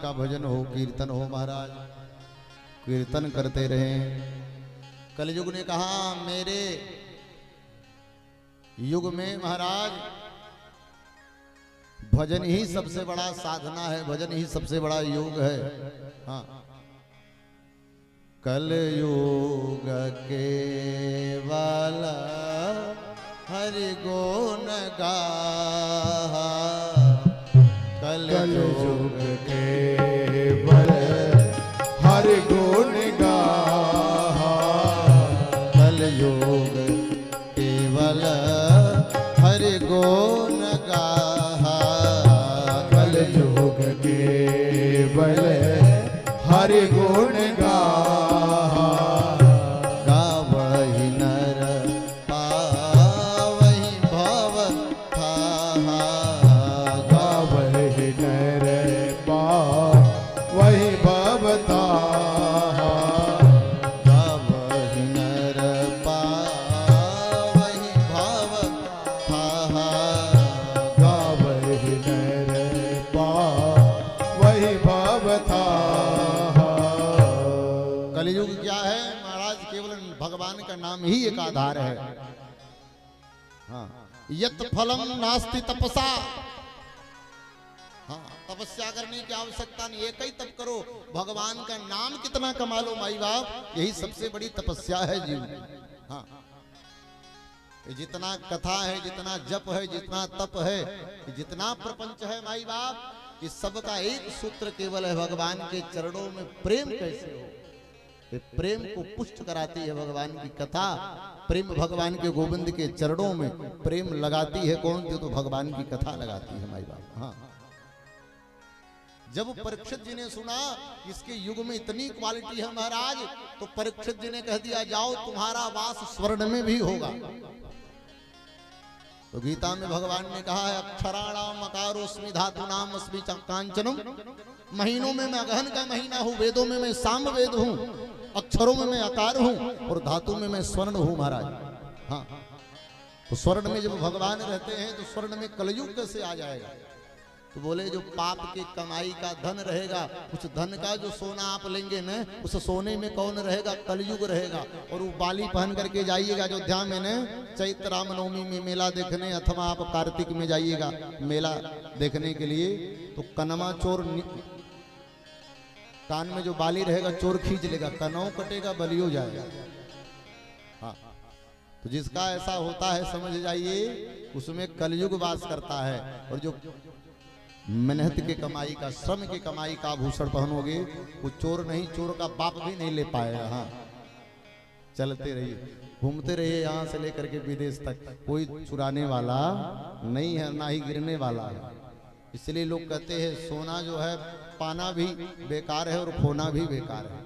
का भजन हो, कीर्तन हो महाराज, कीर्तन करते रहें। कलयुग ने कहा मेरे युग में महाराज भजन ही सबसे बड़ा साधना है, भजन ही सबसे बड़ा योग है। हाँ, कलयुग केवल हरि गुण गाहा, कलयुग केवल हरि गुण गाहा, कलयुग केवल हरि गुण गाहा, कलयुग केवल हरि गुण गाहा, गावहि नर पावहि भव थाहा, गावहि नर पावहि भव थाहा, गावहि नर पावहि भव थाहा, गावहि नर पावहि भव थाहा। कलयुग क्या है महाराज? केवल भगवान का नाम ही एक आधार है। हाँ, यत् फलम नास्ति तपसा। हाँ, तपस्या करने की आवश्यकता नहीं, एक ही तप करो, भगवान का नाम कितना कमा लो माई बाप, यही सबसे बड़ी तपस्या है जीव। हाँ, ये जितना कथा है, जितना जप है, जितना तप है, जितना प्रपंच है माई बाप, ये सबका एक सूत्र केवल है, भगवान के चरणों में प्रेम कैसे हो। ये प्रेम को पुष्ट कराती है भगवान की कथा। प्रेम भगवान के गोविंद के चरणों में प्रेम लगाती है कौन? जो तो भगवान की कथा लगाती है माई बाप। हाँ, जब परीक्षित जी ने सुना इसके युग में इतनी क्वालिटी है महाराज, तो परीक्षित जी ने कह दिया जाओ तुम्हारा वास स्वर्ण में भी होगा। तो गीता में भगवान ने कहा है अक्षराणाम अकारोस्मि धातुनाम अस्मि कांचनम, महीनों में मैं अगहन का महीना हूँ, वेदों में मैं साम वेद हूँ, अक्षरों में मैं आकार हूँ और धातु में मैं स्वर्ण हूँ महाराज। हाँ, तो स्वर्ण में जब भगवान रहते हैं तो स्वर्ण में कलयुग कैसे आ जाएगा? तो बोले जो पाप के कमाई का धन रहेगा, उस धन का जो सोना आप लेंगे न, उस सोने में कौन रहेगा? कलयुग रहेगा। और वो बाली पहन करके जाइएगा अयोध्या में न, चैत्र रामनवमी में मेला देखने, अथवा आप कार्तिक में जाइएगा मेला देखने के लिए, तो कनमा चोर कान में जो बाली रहेगा चोर खींच लेगा, कनौ कटेगा बलियो जाएगा। हाँ, तो जिसका ऐसा होता है समझ जाइए उसमें कलयुग वास करता है। और जो मेहनत के कमाई का, श्रम के कमाई का आभूषण पहनोगे, वो चोर नहीं, चोर का बाप भी नहीं ले पाएगा। हाँ, चलते रहिए, घूमते रहिए यहाँ से लेकर के विदेश तक, कोई चुराने वाला नहीं है, ना ही गिरने वाला है। इसलिए लोग कहते हैं सोना जो है पाना भी बेकार है और खोना भी बेकार है।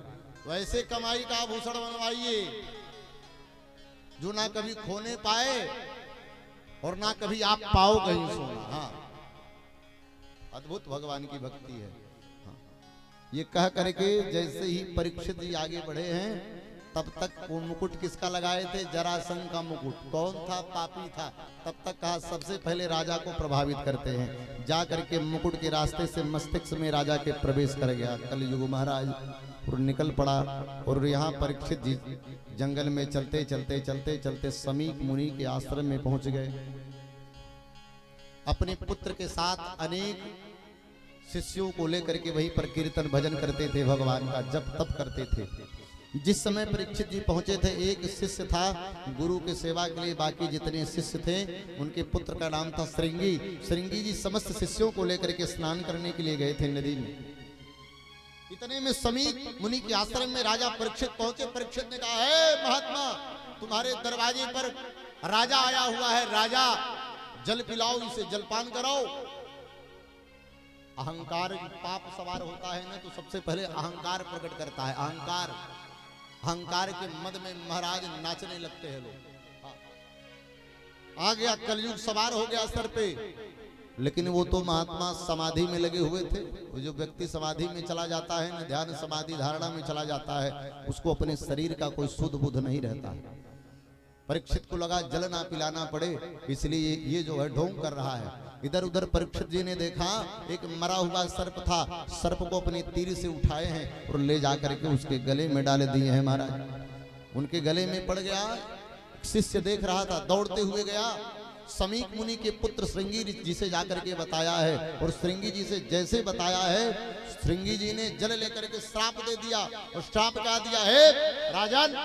वैसे कमाई का आभूषण बनवाइए जो ना कभी खोने पाए और ना कभी आप पाओ कहीं सोना। हाँ, अद्भुत भगवान की भक्ति है। हाँ, ये कह करके जैसे ही परीक्षित जी आगे बढ़े हैं, तब तक वो मुकुट किसका लगाए थे? जरासंध का मुकुट। कौन था? पापी था। तब तक कहा सबसे पहले राजा को प्रभावित करते हैं, जा करके मुकुट के रास्ते से मस्तिष्क में राजा के प्रवेश कर गया कलयुग महाराज और निकल पड़ा। और यहाँ परीक्षित जी जंगल में चलते चलते चलते चलते समीप मुनि के आश्रम में पहुंच गए। अपने पुत्र के साथ अनेक शिष्यों को लेकर के वहीं पर कीर्तन भजन करते थे, भगवान का जप तप करते थे। जिस समय परीक्षित जी पहुंचे थे, एक शिष्य था गुरु के सेवा के लिए, बाकी जितने शिष्य थे उनके पुत्र का नाम था श्रृंगी। श्रृंगी जी समस्त शिष्यों को लेकर के स्नान करने के लिए गए थे नदी में। इतने में समीप मुनि के आश्रम में राजा परीक्षित पहुंचे। परीक्षित ने कहा है महात्मा, तुम्हारे दरवाजे पर राजा आया हुआ है, राजा जल पिलाओ, इसे जलपान कराओ। अहंकार पाप सवार होता है ना, तो सबसे पहले अहंकार प्रकट करता है। अहंकार, अहंकार के मद में महाराज नाचने लगते हैं लोग। आ गया कलयुग सवार हो गया सर पे। लेकिन वो तो महात्मा समाधि में लगे हुए थे। वो जो व्यक्ति समाधि में चला जाता है ना, ध्यान समाधि धारणा में चला जाता है, उसको अपने शरीर का कोई शुद्ध बुद्ध नहीं रहता है। परीक्षित को लगा जल ना पिलाना पड़े, इसलिए ये जो है ढोंग कर रहा है। इधर उधर परीक्षित जी ने देखा एक मरा हुआ सर्प था, सर्प को अपने तीर से उठाए हैं और ले जाकर के उसके गले में डाल दिए हैं महाराज। उनके गले में पड़ गया। शिष्य देख रहा था, दौड़ते हुए गया, समीक मुनि के पुत्र श्रृंगी जी से जाकर के बताया है, और श्रृंगी जी से जैसे बताया है, श्रृंगी जी ने जल लेकर के श्राप दे दिया। और श्राप क्या दिया है? राजन,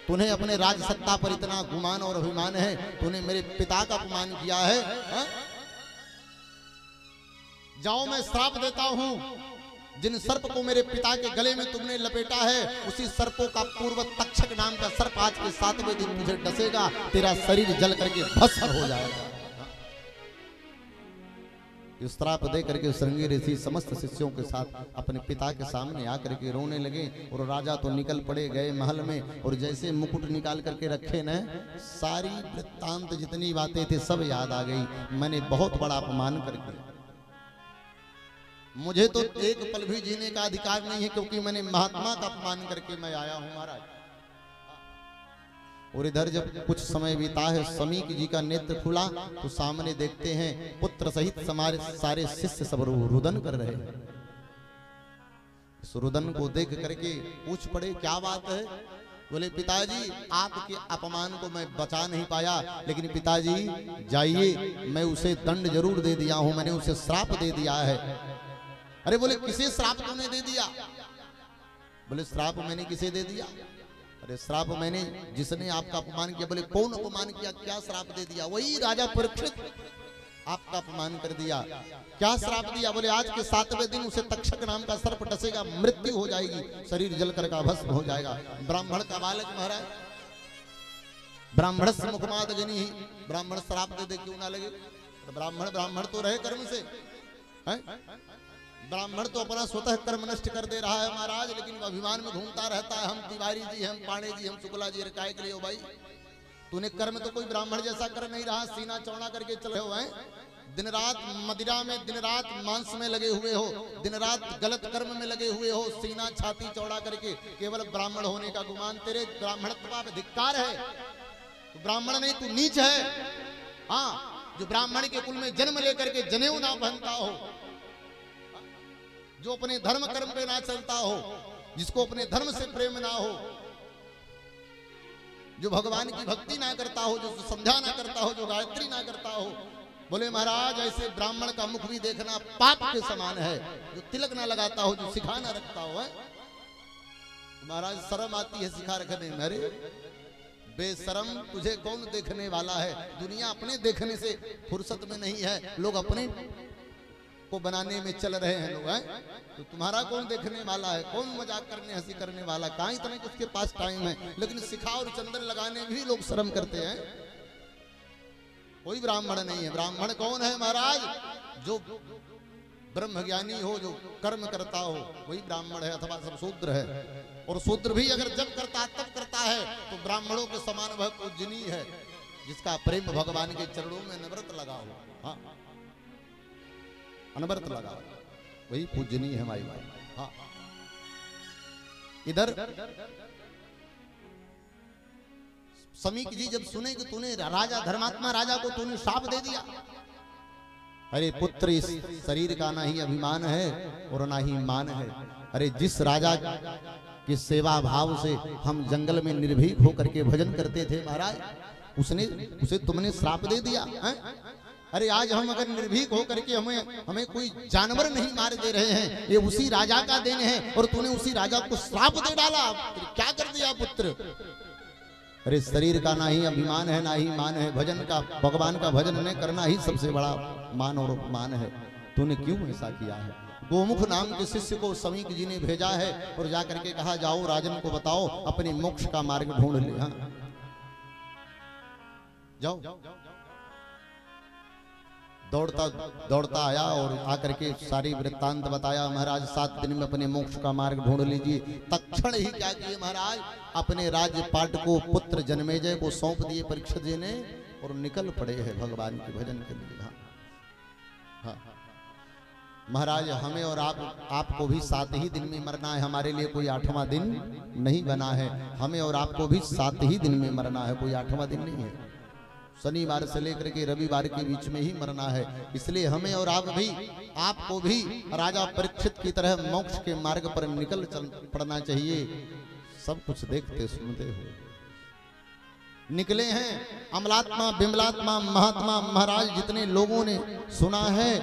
तूने अपने राज सत्ता पर इतना गुमान और अभिमान है, तूने मेरे पिता का अपमान किया है, हा? जाओ मैं श्राप देता हूं, जिन सर्प को मेरे पिता के गले में तुमने लपेटा है, उसी सर्पों का पूर्व तक्षक नाम का सर्प आज के 7वें दिन तुझे डसेगा, तेरा शरीर जल करके भस्म हो जाएगा। इस श्राप दे करके श्रृंगी ऋषि समस्त शिष्यों के साथ अपने पिता के सामने आकर के रोने लगे। और राजा तो निकल पड़े, गए महल में, और जैसे मुकुट निकाल करके रखे न, सारी वृत्तांत जितनी बातें थी सब याद आ गई। मैंने बहुत बड़ा अपमान कर दिया, मुझे तो एक पल भी जीने का अधिकार नहीं है, क्योंकि मैंने महात्मा का अपमान करके मैं आया हूं महाराज। और इधर जब कुछ समय बीता है, समीक जी का नेत्र खुला तो सामने देखते हैं पुत्र सहित हमारे सारे शिष्य सब रुदन कर रहे हैं। इस रुदन को देख करके पूछ पड़े, क्या बात है? बोले, पिताजी आपके अपमान को मैं बचा नहीं पाया, लेकिन पिताजी जाइए, मैं उसे दंड जरूर दे दिया हूं, मैंने उसे श्राप दे दिया है। अरे बोले, किसे श्राप तूने दे दिया? बोले, श्राप मैंने किसे दे दिया? अरे श्राप मैंने जिसने आपका अपमान किया। बोले, कौन अपमान किया? क्या श्राप दे दिया? वही राजा परीक्षित आपका अपमान कर दिया। क्या श्राप दिया? बोले, आज के 7वें दिन उसे तक्षक नाम का सर्प डसेगा, मृत्यु हो जाएगी, शरीर जलकर का भस्म हो जाएगा। ब्राह्मण का बालक महाराज, ब्राह्मण से मुखमाद गनी, ब्राह्मण श्राप दे क्यों ना लगे? तो ब्राह्मण तो रहे कर्म से, ब्राह्मण तो अपना स्वतः कर्म नष्ट कर दे रहा है महाराज, लेकिन अभिमान में घूमता रहता है, हम तिवारी जी, हम पांडे जी, हम शुक्ला जी। काय के लिए हो भाई? तूने कर्म तो कोई ब्राह्मण जैसा कर नहीं रहा, सीना चौड़ा करके चले हो हैं, दिन रात मदिरा में, दिन रात मांस में लगे हुए हो, दिन रात गलत कर्म में लगे हुए हो, सीना छाती चौड़ा करके केवल ब्राह्मण होने का गुमान, तेरे ब्राह्मणत्व पे धिक्कार है। तू ब्राह्मण नहीं, तू नीच है। हाँ, जो ब्राह्मण के कुल में जन्म लेकर के जनेऊ ना पहनता हो, जो अपने धर्म कर्म पे ना चलता हो, जिसको अपने धर्म से प्रेम ना हो, जो भगवान की भक्ति ना करता हो, जो संध्या ना करता हो, जो गायत्री ना करता हो। बोले, महाराज ऐसे ब्राह्मण का मुख भी देखना पाप के समान है, जो तिलक ना लगाता हो, जो सिखा ना रखता हो। महाराज शर्म आती है सिखा रखने में। अरे बेशरम, तुझे कौन देखने वाला है? दुनिया अपने देखने से फुर्सत में नहीं है, लोग अपने को बनाने में चल रहे हैं लोग हैं। तो तुम्हारा कौन देखने वाला है? कौन मजाक करने, हंसी करने वाला? कहाँ इतने उसके पास टाइम है? लेकिन सिखा और चंदन लगाने भी लोग शर्म करते हैं। कोई ब्राह्मण नहीं है। ब्राह्मण कौन है महाराज? जो ब्रह्मज्ञानी हो, जो कर्म करता हो, वही ब्राह्मण है, अथवा सब शूद्र है। और शूद्र भी अगर जब करता तब करता है तो ब्राह्मणों के समान वह पूजनीय है, जिसका प्रेम भगवान के चरणों में अनवरत लगा हो। हाँ, अनवरत लगा, वही पूजनीय है हमारी भाई। हाँ, इधर समीक जी जब सुने कि तूने राजा, धर्मात्मा राजा को तूने शाप दे दिया। अरे पुत्र, इस शरीर का ना ही अभिमान है और ना ही मान है। अरे जिस राजा की सेवा भाव से हम जंगल में निर्भीक होकर के भजन करते थे महाराज, उसे तुमने श्राप दे दिया है? अरे आज हम अगर निर्भीक होकर के हमें कोई जानवर नहीं मार दे रहे हैं, ये उसी राजा का देन है, और तूने उसी राजा को श्राप दे डाला। क्या कर दिया पुत्र? अरे शरीर का ना ही अभिमान है, ना ही मान है, भजन का, भगवान का भजन न करना ही सबसे बड़ा मान और अपमान है। तूने क्यों ऐसा किया है? गोमुख नाम के शिष्य को समीक जी ने भेजा है और जाकर के कहा, जाओ राजन को बताओ, अपने मोक्ष का मार्ग ढूंढ ले। हाँ, जाओ। दौड़ता दौड़ता आया और आकर के सारी वृत्तांत बताया। महाराज 7 दिन में अपने मोक्ष का मार्ग ढूंढ लीजिए। तत्क्षण ही क्या किए महाराज? अपने राज्यपाट को पुत्र जन्मेजय को सौंप दिए परीक्षित जी ने, और निकल पड़े हैं भगवान के भजन के लिए। हाँ, महाराज हमें और आपको भी 7 ही दिन में मरना है। हमारे लिए कोई 8वां दिन नहीं बना है। हमें और आपको भी 7 ही दिन में मरना है, कोई 8वां दिन नहीं है। शनिवार से लेकर के रविवार के बीच में ही मरना है। इसलिए हमें और आपको भी राजा परीक्षित की तरह मोक्ष के मार्ग पर निकल चल पड़ना चाहिए। सब कुछ देखते सुनते हो निकले हैं अमलात्मा बिमलात्मा महात्मा महाराज, जितने लोगों ने सुना है,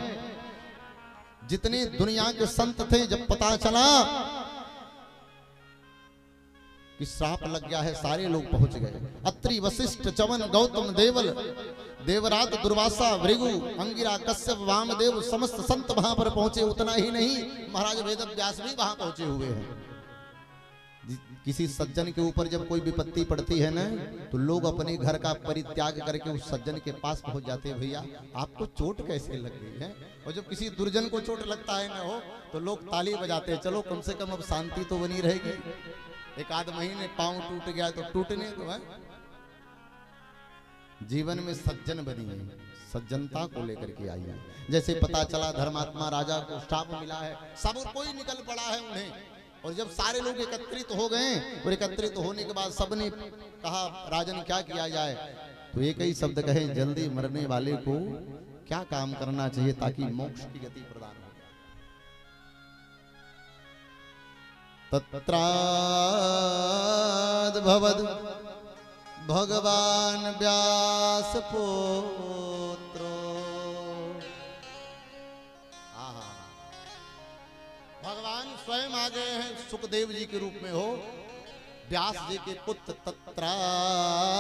जितने दुनिया के संत थे, जब पता चला कि श्राप लग गया है, सारे लोग पहुंच गए। अत्रि वशिष्ठ चवन गौतम देवल देवरात दुर्वासा भृगु अंगिरा कश्यप वामदेव समस्त संत वहां पर पहुंचे। उतना ही नहीं, महाराज वेद व्यास भी वहां पहुंचे हुए हैं। किसी सज्जन के ऊपर जब कोई विपत्ति पड़ती है ना, तो लोग अपने घर का परित्याग करके उस सज्जन के पास पहुंच जाते हैं। भैया आपको चोट कैसे लग गई है? और जब किसी दुर्जन को चोट लगता है ना हो, तो लोग ताली बजाते हैं, चलो कम से कम अब शांति तो बनी रहेगी। एक आध महीने पांव टूट गया तो टूटने दो है। जीवन में सज्जन बनी है, सज्जनता को लेकर के आई है। जैसे पता चला धर्मात्मा राजा को श्राप मिला है, सब कोई निकल पड़ा है उन्हें। और जब सारे लोग एकत्रित हो गए और एकत्रित होने के बाद सबने कहा राजन क्या किया जाए, तो एक ही शब्द कहे, जल्दी मरने वाले को क्या काम करना चाहिए ताकि मोक्ष की गति प्रदान हो। तत्राद भवद भगवान व्यास पुत्रो। भगवान स्वयं आ गए हैं सुखदेव जी के रूप में हो, व्यास जी के पुत्र। तत्राद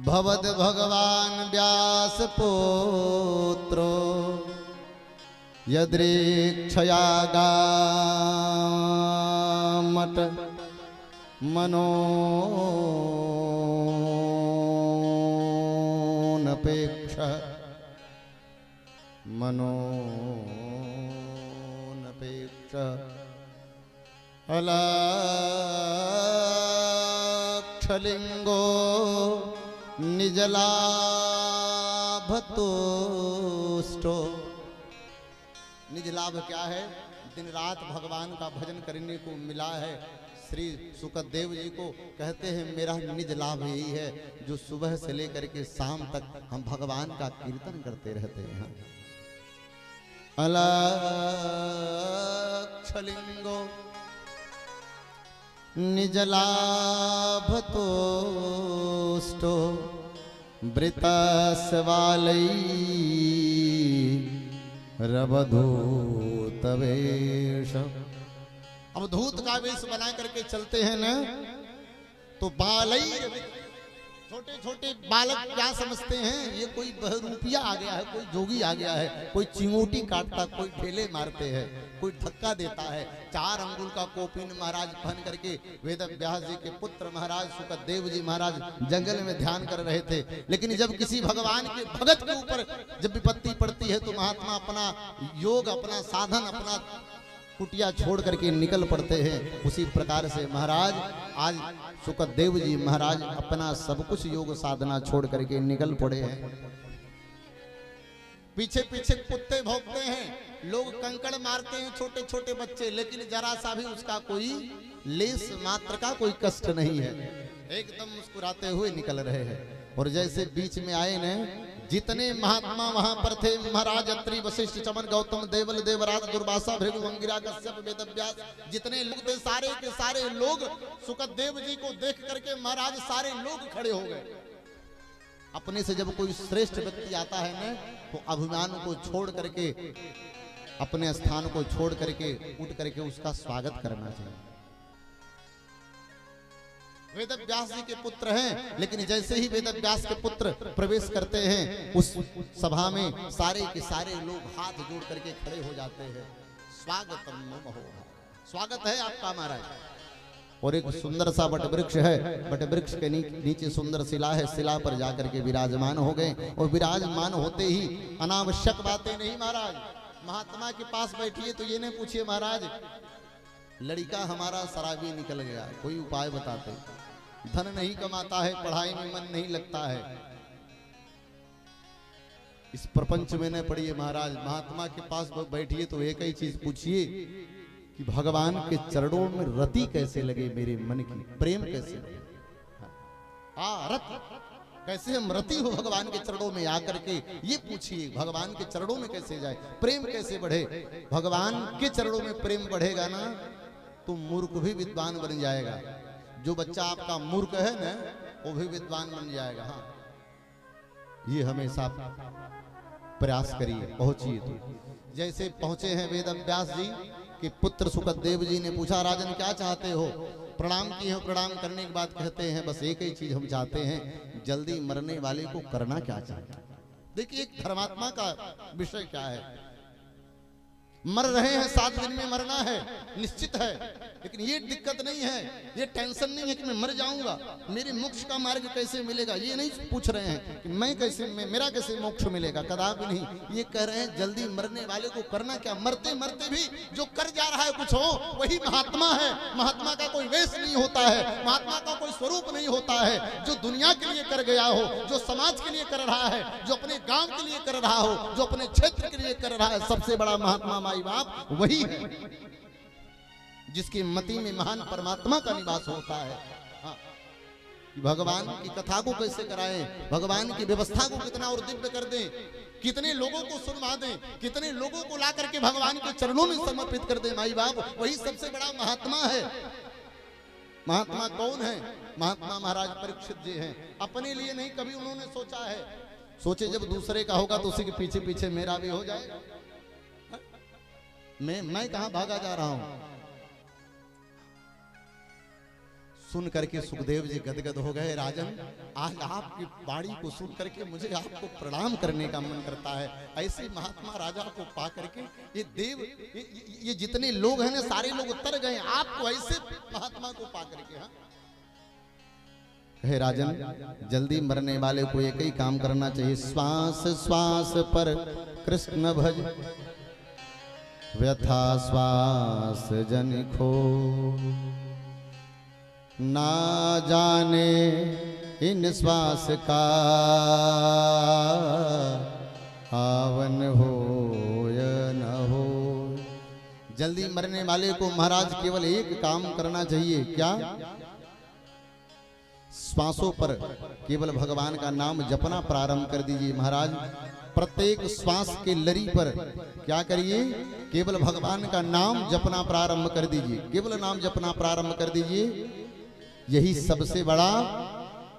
भवद भगवान व्यास पुत्रो यदृक्षया गामट मनोनपेक्ष अलक्षलिंगो निजलाभतुष्टो। निज लाभ क्या है? दिन रात भगवान का भजन करने को मिला है। श्री सुखदेव जी को कहते हैं मेरा निज लाभ यही है, जो सुबह से लेकर के शाम तक हम भगवान का कीर्तन करते रहते हैं। अलक्षलिंगो निज लाभतुष्टो वृतस्वालै रवधूत वेश। अब धूत का वेश बना करके चलते हैं ना, तो बालई छोटे छोटे बालक क्या समझते हैं, ये कोई बहरूपिया आ गया है, कोई जोगी आ गया है, कोई चिंगोटी काटता, कोई ढेले मारते हैं, कोई धक्का देता है। 4 अंगुल का कोपिन महाराज पहन करके वेद व्यास जी के पुत्र महाराज सुखदेव जी महाराज जंगल में ध्यान कर रहे थे। लेकिन जब किसी भगवान के भगत के ऊपर जब विपत्ति पड़ती है, तो महात्मा अपना योग, अपना साधन, अपना कुटिया छोड़ करके निकल पड़ते हैं। उसी प्रकार से महाराज आज सुखदेव जी महाराज अपना सब कुछ योग साधना छोड़ करके निकल पड़े हैं। पीछे पीछे कुत्ते भौंकते हैं, लोग कंकड़ मारते हैं, छोटे छोटे बच्चे, लेकिन जरा सा भी उसका कोई लेस मात्र का कोई कष्ट नहीं है। एकदम मुस्कुराते हुए निकल रहे हैं। और जैसे बीच में आए न, जितने महात्मा वहां पर थे, महाराज अत्रि वशिष्ठ चमन गौतम देवल देवराज दुर्वासा भृगु अंगिरा कश्यप वेदव्यास, जितने लोग थे सारे के सारे लोग सुखदेव जी को देख करके महाराज सारे लोग खड़े हो गए। अपने से जब कोई श्रेष्ठ व्यक्ति आता है ना, तो अभिमान को छोड़ करके, अपने स्थान को छोड़ करके उठ करके उसका स्वागत करना चाहिए। वेदव्यास जी के पुत्र हैं, लेकिन जैसे ही वेदव्यास के पुत्र प्रवेश करते हैं उस सभा में, सारे के सारे लोग हाथ जोड़ करके खड़े हो जाते हैं। स्वागतम महो, स्वागत है आपका महाराज। और एक सुंदर सा बट वृक्ष है, बट वृक्ष के नीचे सुंदर शिला है, शिला पर जाकर के विराजमान हो गए। और विराजमान होते ही अनावश्यक बातें नहीं, महाराज महात्मा के पास बैठिए तो ये नहीं पूछिए महाराज लड़का हमारा शराबी निकल गया, कोई उपाय बताते। धन नहीं कमाता है, पढ़ाई में मन नहीं लगता है, इस प्रपंच में न पड़िए महाराज। महात्मा के पास बैठिए तो एक ही चीज पूछिए कि भगवान के चरणों में रति कैसे लगे, मेरे मन की प्रेम कैसे लगे। रत कैसे हम रति हो भगवान के चरणों में आकर के ये पूछिए, भगवान के चरणों में कैसे जाए, प्रेम कैसे बढ़े। भगवान के चरणों में प्रेम बढ़ेगा ना तो मूर्ख भी विद्वान बन जाएगा। जो बच्चा आपका मूर्ख है ना वो भी विद्वान बन जाएगा। हाँ, ये हमेशा प्रयास करिए, पहुंचिए। तो जैसे पहुंचे हैं वेद व्यास जी कि पुत्र सुखदेव जी ने पूछा, राजन क्या चाहते हो? प्रणाम किए हो, प्रणाम करने के बाद कहते हैं बस एक ही चीज हम चाहते हैं, जल्दी मरने वाले को करना क्या चाहते हैं। देखिए एक धर्मात्मा का विषय क्या है, मर रहे हैं 7 दिन में मरना है निश्चित है, लेकिन ये दिक्कत नहीं है, ये टेंशन नहीं है कि मैं मर जाऊंगा, मेरे मोक्ष का मार्ग कैसे मिलेगा, ये नहीं पूछ रहे हैं कि मेरा कैसे मोक्ष मिलेगा, कदापि नहीं। ये कह रहे हैं जल्दी मरने वाले को करना क्या। मरते मरते भी जो कर जा रहा है कुछ हो, वही महात्मा है। महात्मा का कोई वेश नहीं होता है, महात्मा का कोई स्वरूप नहीं होता है। जो दुनिया के लिए कर गया हो, जो समाज के लिए कर रहा है, जो अपने गांव के लिए कर रहा हो, जो अपने क्षेत्र के लिए कर रहा है, सबसे बड़ा महात्मा माई बाप वही है जिसकी मति में महान परमात्मा का निवास होता है। हाँ, भगवान की कथा को कैसे कराएं, भगवान की व्यवस्था को कितना और दिव्य कर दें, कितने लोगों को सुनवा दें, कितने लोगों को ला करके भगवान के चरणों में समर्पित कर दें माई बाप, वही सबसे बड़ा महात्मा है। महात्मा कौन है? महात्मा महाराज परीक्षित जी हैं। अपने लिए नहीं कभी उन्होंने सोचा है, सोचे जब दूसरे का होगा तो उसी के पीछे पीछे मेरा भी हो जाएगा। मैं कहां भागा जा रहा हूं। सुन करके सुखदेव जी गदगद हो गए। राजन, आज आपकी वाणी को सुन करके मुझे आपको प्रणाम करने का मन करता है। ऐसे महात्मा राजा को पा करके ये देव ये जितने लोग हैं ना सारे लोग उतर गए, आपको ऐसे महात्मा को पा करके। हाँ, हे राजन, जल्दी मरने वाले को एक ही काम करना चाहिए, श्वास श्वास पर कृष्ण भज, व्यथा श्वास जन खो, ना जाने इन श्वास का आवन हो या न हो। जल्दी मरने वाले को महाराज केवल एक काम करना चाहिए, क्या? श्वासों पर केवल भगवान का नाम जपना प्रारंभ कर दीजिए। महाराज प्रत्येक श्वास के लरी पर क्या करिए? केवल भगवान का नाम जपना प्रारंभ कर दीजिए, केवल नाम जपना प्रारंभ कर दीजिए। यही सबसे बड़ा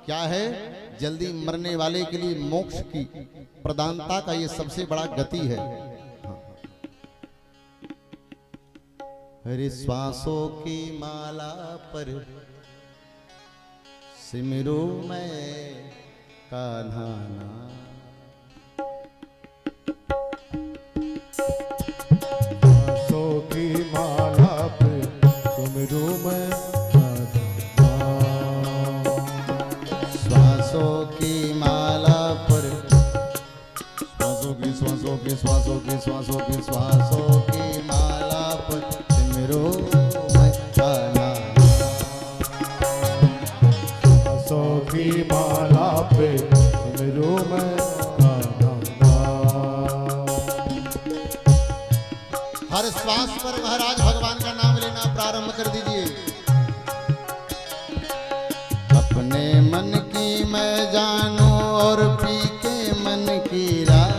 क्या है? जल्दी मरने वाले के लिए मोक्ष की प्रदानता का ये सबसे बड़ा गति है। हरे श्वासों की माला पर सिमरो मैं कान्हा नाम, श्वासों की माला पे सिमरो मैं की माला पर, श्वासों की माला पर सिमरो मैं कान्हा, श्वासों की माला पे सिमरो मैं कान्हा। हर श्वास पर महाराज भगवान का नाम लेना प्रारंभ कर दीजिए। अपने मन की मैं जानू और पी के मन की रात,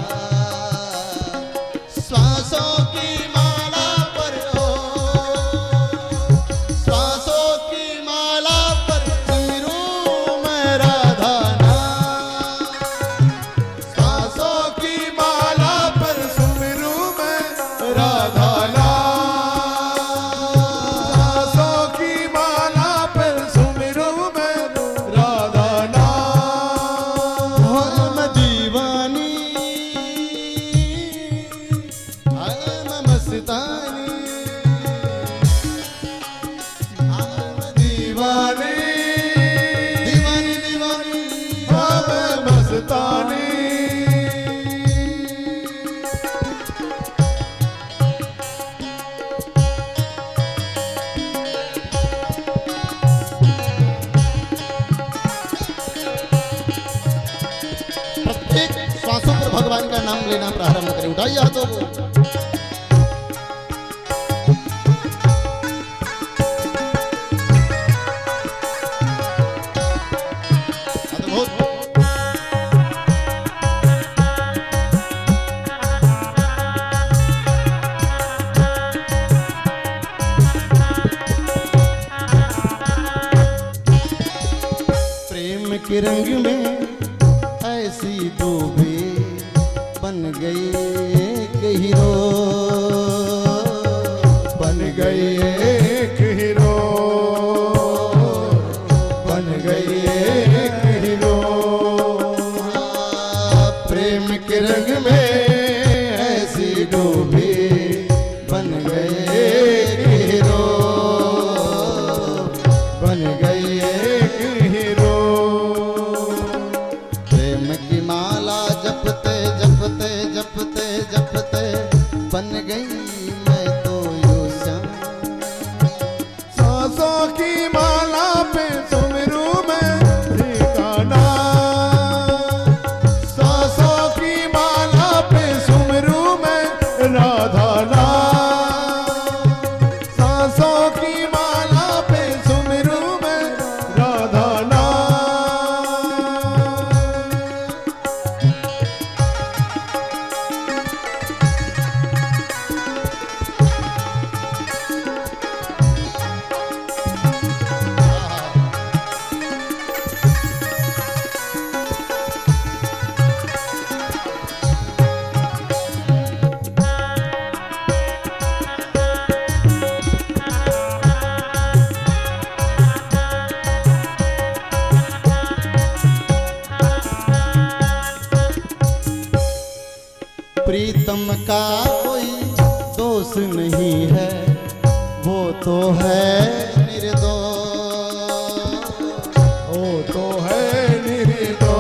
श्वासों की माला पर हो, श्वासों की माला पर सिमरूं मैं राधा नाम, श्वासों की माला पर सिमरूं मैं राधा नाम, श्वासों की माला पर सिमरूं मैं राधा नाम। हम दीवानी हम मस्तानी, हम दीवानी दीवानी दीवानी हम मस्तानी। प्रत्येक श्वासों पर भगवान का नाम लेना प्रारंभ करें। उठाइए हाथों को। के रंग में ऐसी डूबी बन गई एक हीरो, बन गई एक हीरो, बन गई एक हीरो। प्रेम के रंग में ऐसी डूबी बन गए एक हीरो, बन गई एक हीरो। प्रेम की माला जपते जपते जपते जपते बन गई मैं तो यूं श्याम। सांसों की माला पे सुमिरू मैं ठिकाना, सांसों की माला पे सुमिरू मैं राधा नाम, सांसों की माला पे सुमिरू मैं राधा नाम। प्रीतम का कोई दोष नहीं है, वो तो है निर्दोष, वो तो है निर्दोष,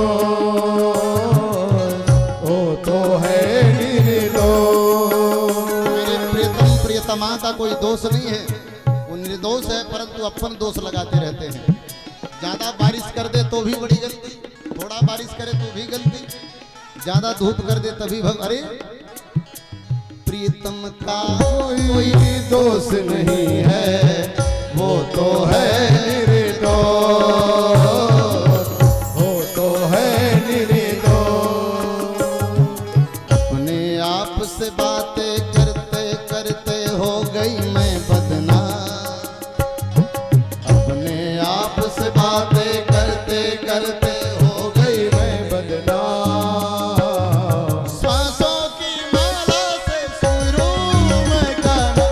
वो तो है निर्दोष। मेरे प्रियतम प्रियतमा का कोई दोष नहीं है, वो निर्दोष है, परंतु अपन दोष लगाते रहते हैं। ज्यादा बारिश कर दे तो भी बड़ी गलती, थोड़ा बारिश करे तो भी गलती, ज्यादा धूप कर दे तभी अरे प्रीतम का कोई दोष नहीं है, वो तो है निर्दोष, वो तो है निर्दोष। अपने आप से बातें करते करते हो गई मैं बदनाम, अपने आप से बातें करते करते हो गई मैं बदनाम। सांसों की माला से सुमिरू मैं गाना,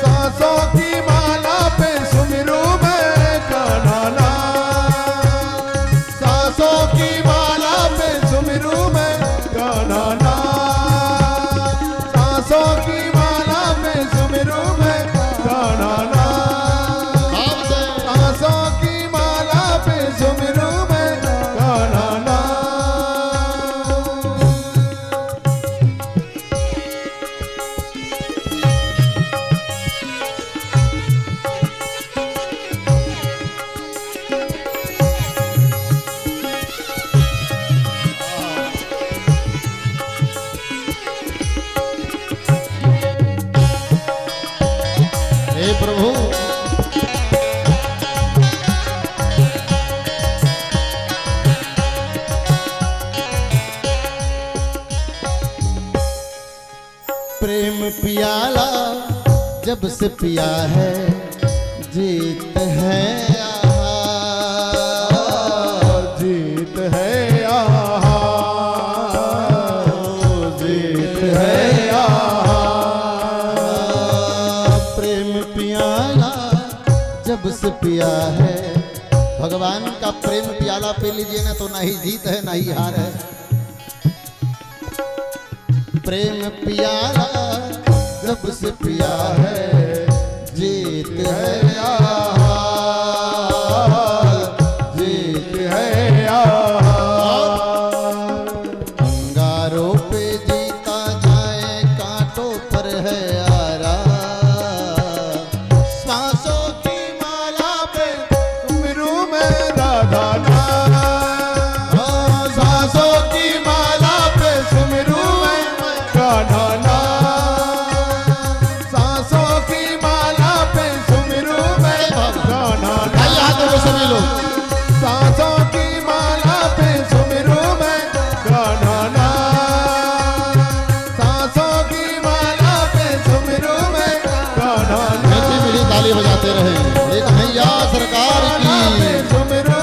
सांसों की माला पे सुमिरू मैं गाना नाम, सांसों की माला पे सुमिरू मैं गाना नाम, सांसों की माला पे सुमिरू मैं गाना नाम, भाव से सांसों की माला पे सुमिरू मैं गाना नाम। हे प्रभु प्रेम पियाला जब से पिया है जीत है आहा, जीत है आहा, जीत है आहा। प्रेम पियाला जब से पिया है, भगवान का प्रेम प्याला पी लीजिए ना तो ना ही जीत है ना ही हार है। प्रेम पियाला जब से पिया है जीत है आहा, जीत है आहा। अंगारों पे जीता जाए कांटों पर है आरा, सांसों की माला पे सुमिरू मैं राधा नाम, सांसों की माला पे सुमिरू मैं गाना नाम, सांसों की माला पे सुमिरू मैं गाना आइए हाथों को सभी लोग, सांसों की माला पे सुमिरू मैं गाना नाम, सांसों की माला पे सुमिरू मैं गाना नाम। मीठी मीठी ताली बजाते रहे। एक नैया सरकार की सुमिरू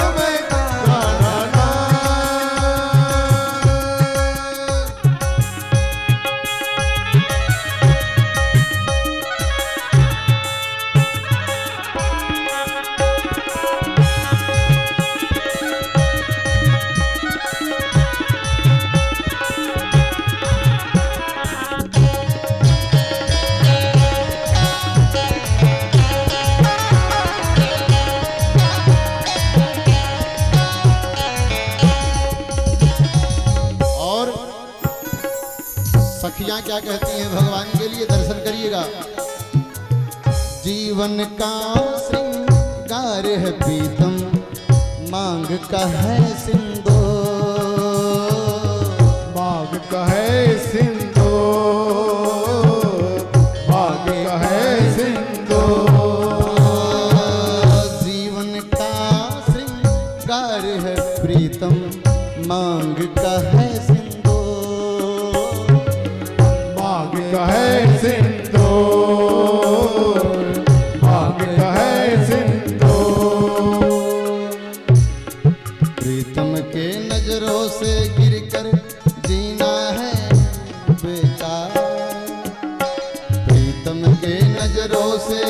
सखियां क्या कहती हैं भगवान के लिए, दर्शन करिएगा। जीवन का श्रृंगार है प्रीतम, मांग का है सिंदूर, मांग का है सिंदूर, मांग का है सिंदूर। जीवन का श्रृंगार है प्रीतम, मांग का है सिंदूर, मांग का है सिंदूर, मांग का है सिंदूर। प्रीतम के नजरों से गिरकर जीना है बेकार, प्रीतम के नजरों से